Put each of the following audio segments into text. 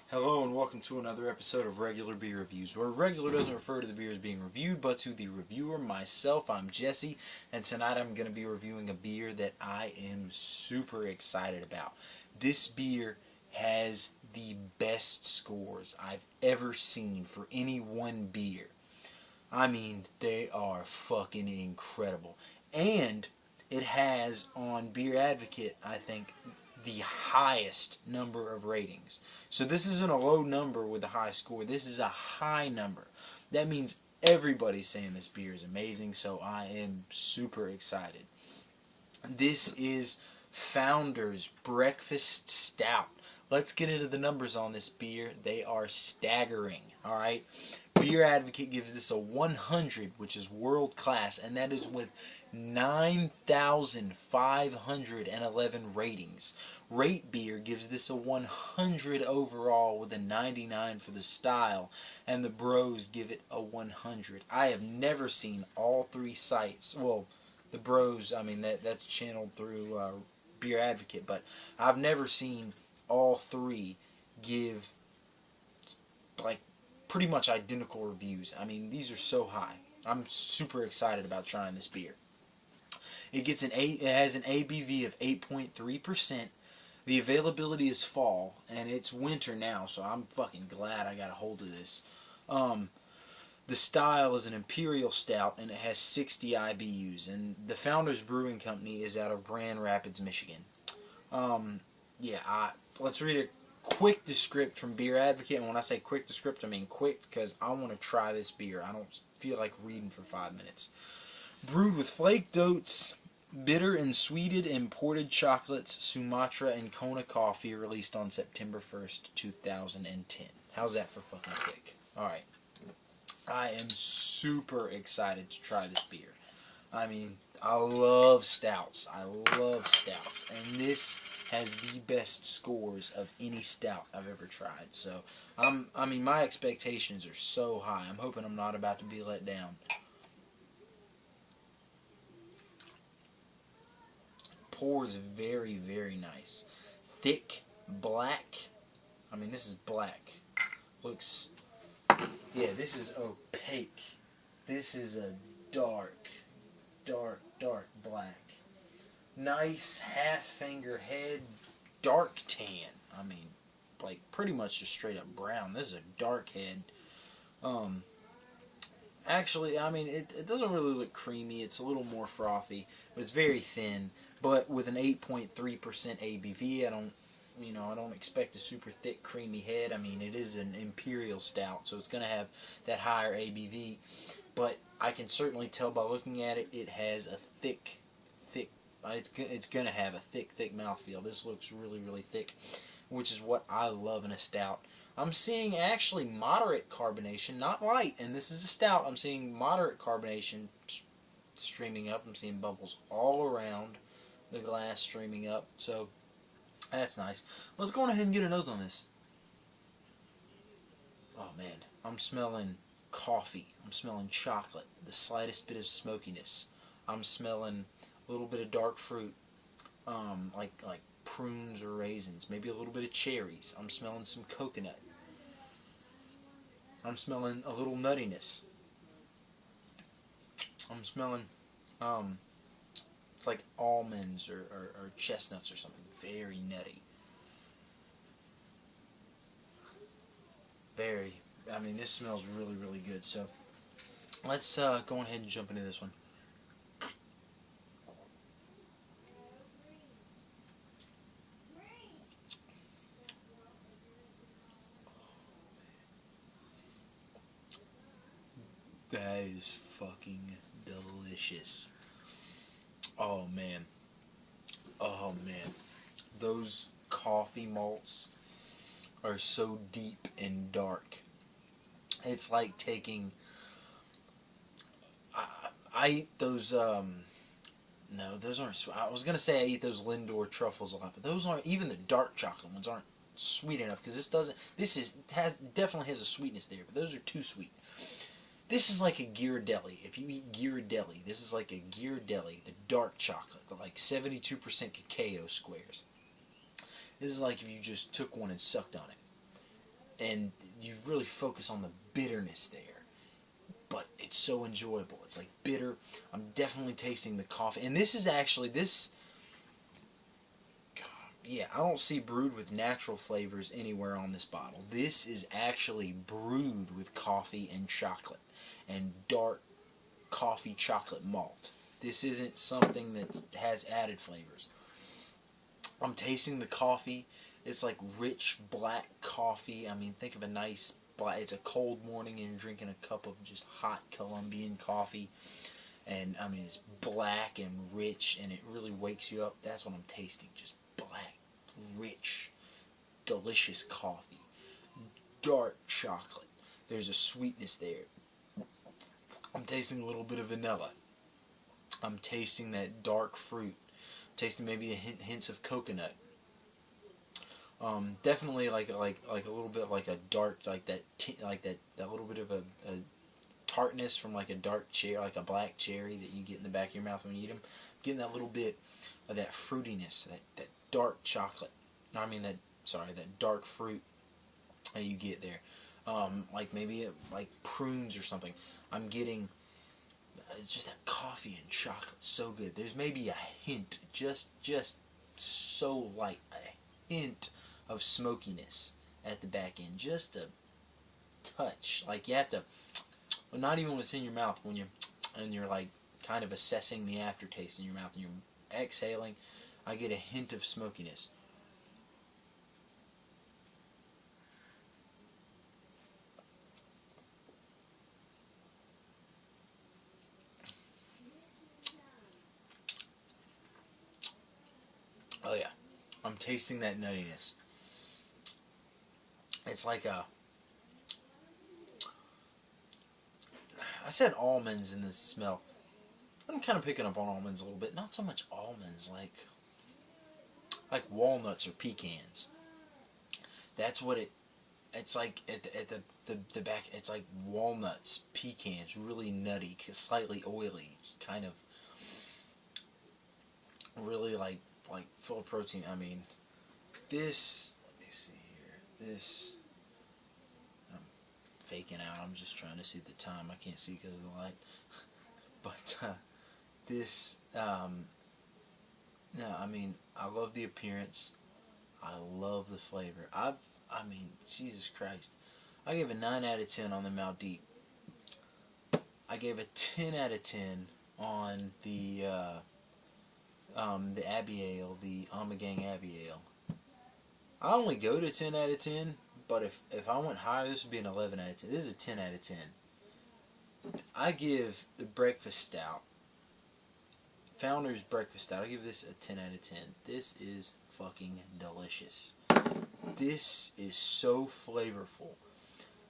Hello and welcome to another episode of Regular Beer Reviews, where regular doesn't refer to the beers being reviewed, but to the reviewer, myself. I'm Jesse, and tonight I'm going to be reviewing a beer that I am super excited about. This beer has the best scores I've ever seen for any one beer. I mean, they are fucking incredible. And it has on Beer Advocate, I think, the highest number of ratings. So this isn't a low number with a high score. This is a high number. That means everybody's saying this beer is amazing, so I am super excited. This is Founder's Breakfast Stout. Let's get into the numbers on this beer. They are staggering, alright? Beer Advocate gives this a 100, which is world class, and that is with 9,511 ratings. Rate Beer gives this a 100 overall with a 99 for the style, and the Bros give it a 100. I have never seen all three sites, well, the Bros, I mean, that's channeled through Beer Advocate, but I've never seen all three give like pretty much identical reviews. I mean, these are so high. I'm super excited about trying this beer. It has an ABV of 8.3%. The availability is fall, and it's winter now, so I'm fucking glad I got a hold of this. The style is an Imperial Stout, and it has 60 IBUs, and the Founders Brewing Company is out of Grand Rapids, Michigan. Let's read a quick descript from Beer Advocate, and when I say quick descript, I mean quick because I want to try this beer. I don't feel like reading for 5 minutes. Brewed with flaked oats, bitter and sweetened imported chocolates, Sumatra and Kona coffee, released on September 1st, 2010. How's that for fucking quick? Alright. I am super excited to try this beer. I mean, I love stouts. And this has the best scores of any stout I've ever tried. So, my expectations are so high. I'm hoping I'm not about to be let down. Pours very, very nice. Thick, black. I mean, this is black. Looks, yeah, this is opaque. This is a dark black. Nice half finger head, dark tan. I mean, like pretty much just straight up brown. This is a dark head. Actually, I mean, it doesn't really look creamy. It's a little more frothy, but it's very thin. But with an 8.3% ABV, I don't expect a super thick, creamy head. I mean, it is an Imperial Stout, so it's going to have that higher ABV. But I can certainly tell by looking at it, it has a thick, it's going to have a thick mouthfeel. This looks really, really thick, which is what I love in a stout. I'm seeing actually moderate carbonation, not light, and this is a stout. I'm seeing moderate carbonation streaming up. I'm seeing bubbles all around the glass streaming up, so that's nice. Let's go on ahead and get a nose on this. Oh man, I'm smelling coffee. I'm smelling chocolate, the slightest bit of smokiness. I'm smelling a little bit of dark fruit, like prunes or raisins, maybe a little bit of cherries. I'm smelling some coconut. I'm smelling a little nuttiness. I'm smelling, it's like almonds or chestnuts or something. Very nutty. This smells really, really good. So, let's go ahead and jump into this one. That is fucking delicious. Oh man. Oh man. Those coffee malts are so deep and dark. It's like taking... I eat those, no, those aren't sweet. I was going to say I eat those Lindor truffles a lot, but those aren't, even the dark chocolate ones aren't sweet enough, because definitely has a sweetness there, but those are too sweet. This is like a Ghirardelli. If you eat Ghirardelli, this is like a Ghirardelli, the dark chocolate, the like 72% cacao squares. This is like if you just took one and sucked on it. and you really focus on the bitterness there. But it's so enjoyable. It's like bitter. I'm definitely tasting the coffee. And this is actually, yeah, I don't see brewed with natural flavors anywhere on this bottle. This is actually brewed with coffee and chocolate and dark coffee chocolate malt. This isn't something that has added flavors. I'm tasting the coffee. It's like rich black coffee. I mean, think of a nice black. It's a cold morning and you're drinking a cup of just hot Colombian coffee. And I mean, it's black and rich and it really wakes you up. That's what I'm tasting. Just black, rich, delicious coffee. Dark chocolate. There's a sweetness there. I'm tasting a little bit of vanilla. I'm tasting that dark fruit. I'm tasting maybe a hints of coconut. Definitely like a little bit like a dark, like that little bit of a tartness from like a dark cherry, like a black cherry that you get in the back of your mouth when you eat them. Getting that little bit of that fruitiness, that dark chocolate. That dark fruit that you get there. Like maybe like prunes or something. I'm getting just that coffee and chocolate, so good. There's maybe a hint, just so light, a hint of smokiness at the back end, just a touch. Like you have to, well, not even when it's in your mouth, and you're like kind of assessing the aftertaste in your mouth and you're exhaling, I get a hint of smokiness. Oh yeah, I'm tasting that nuttiness. It's like I said almonds in this smell. I'm kind of picking up on almonds a little bit. Not so much almonds, like walnuts or pecans. That's what it's like at the back. It's like walnuts, pecans, really nutty, slightly oily, kind of really like full of protein. I mean, this. Let me see here. This. I'm faking out. I'm just trying to see the time. I can't see because of the light. But this. No, I mean, I love the appearance. I love the flavor. I mean, Jesus Christ. I gave a 9 out of 10 on the Maldeep. I gave a 10 out of 10 on the Abbey Ale, the Ommegang Abbey Ale. I only go to 10 out of 10, but if I went higher, this would be an 11 out of 10. This is a 10 out of 10. I give the Breakfast Stout, Founder's Breakfast Stout, I give this a 10 out of 10. This is fucking delicious. This is so flavorful.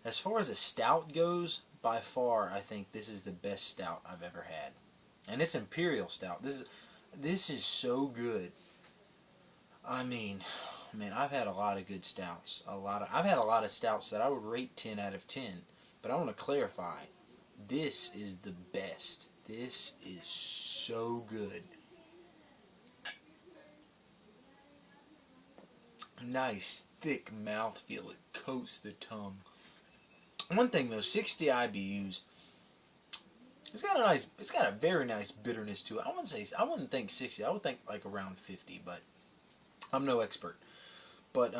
As far as a stout goes, by far, I think this is the best stout I've ever had. And it's Imperial Stout. This is so good. I mean, man, I've had a lot of good stouts. I've had a lot of stouts that I would rate 10 out of 10. But I want to clarify, this is the best. This is so good. Nice, thick mouthfeel. It coats the tongue. One thing though, 60 IBUs. It's got a very nice bitterness to it. I wouldn't think 60. I would think like around 50, but I'm no expert. But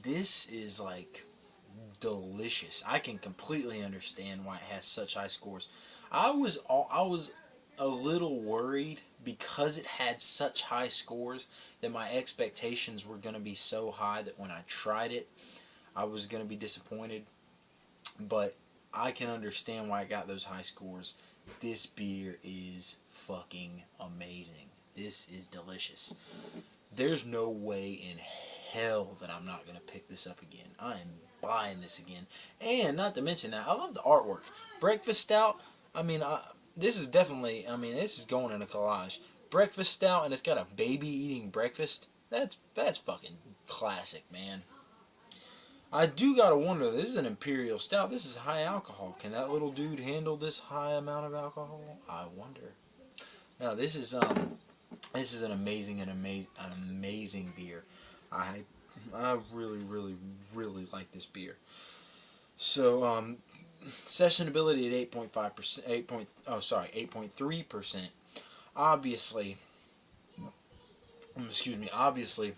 this is like delicious. I can completely understand why it has such high scores. I was a little worried because it had such high scores that my expectations were going to be so high that when I tried it, I was going to be disappointed. But I can understand why it got those high scores. This beer is fucking amazing. This is delicious. There's no way in hell that I'm not going to pick this up again. I am buying this again. And not to mention that, I love the artwork. Breakfast Stout, I mean, this is definitely, this is going in a collage. Breakfast Stout, and it's got a baby eating breakfast. That's fucking classic, man. I do gotta wonder, this is an Imperial Stout. This is high alcohol. Can that little dude handle this high amount of alcohol? I wonder. Now, this is an amazing beer. I really, really, really like this beer. So, sessionability at 8.5%, 8.3%. Obviously, obviously,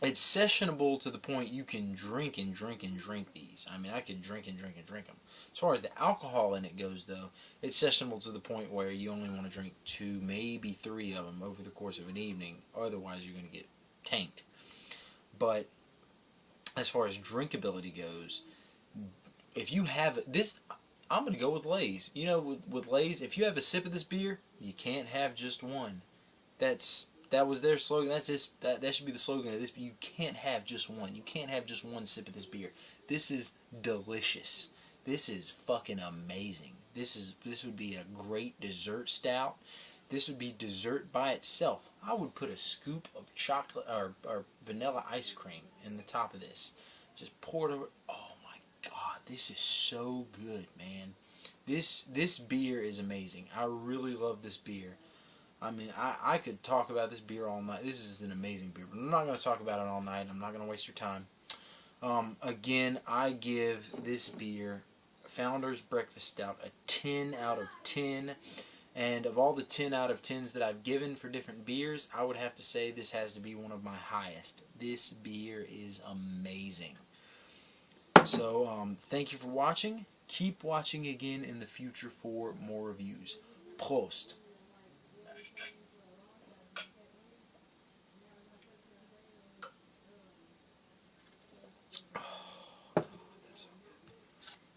it's sessionable to the point you can drink and drink and drink these. I mean, I could drink and drink and drink them. As far as the alcohol in it goes, though, it's sessionable to the point where you only want to drink 2, maybe 3 of them over the course of an evening. Otherwise, you're going to get tanked. But as far as drinkability goes, if you have this, I'm going to go with Lay's. You know, with Lay's, if you have a sip of this beer, you can't have just one. That was their slogan. That should be the slogan of this. You can't have just one. You can't have just one sip of this beer. This is delicious. This is fucking amazing. This would be a great dessert stout. This would be dessert by itself. I would put a scoop of chocolate or vanilla ice cream in the top of this. Just pour it over. Oh my god, this is so good, man. This beer is amazing. I really love this beer. I mean, I could talk about this beer all night. This is an amazing beer, but I'm not going to talk about it all night. I'm not going to waste your time. Again, I give this beer, Founder's Breakfast Stout, a 10 out of 10. And of all the 10 out of 10s that I've given for different beers, I would have to say this has to be one of my highest. This beer is amazing. So, thank you for watching. Keep watching again in the future for more reviews. Prost.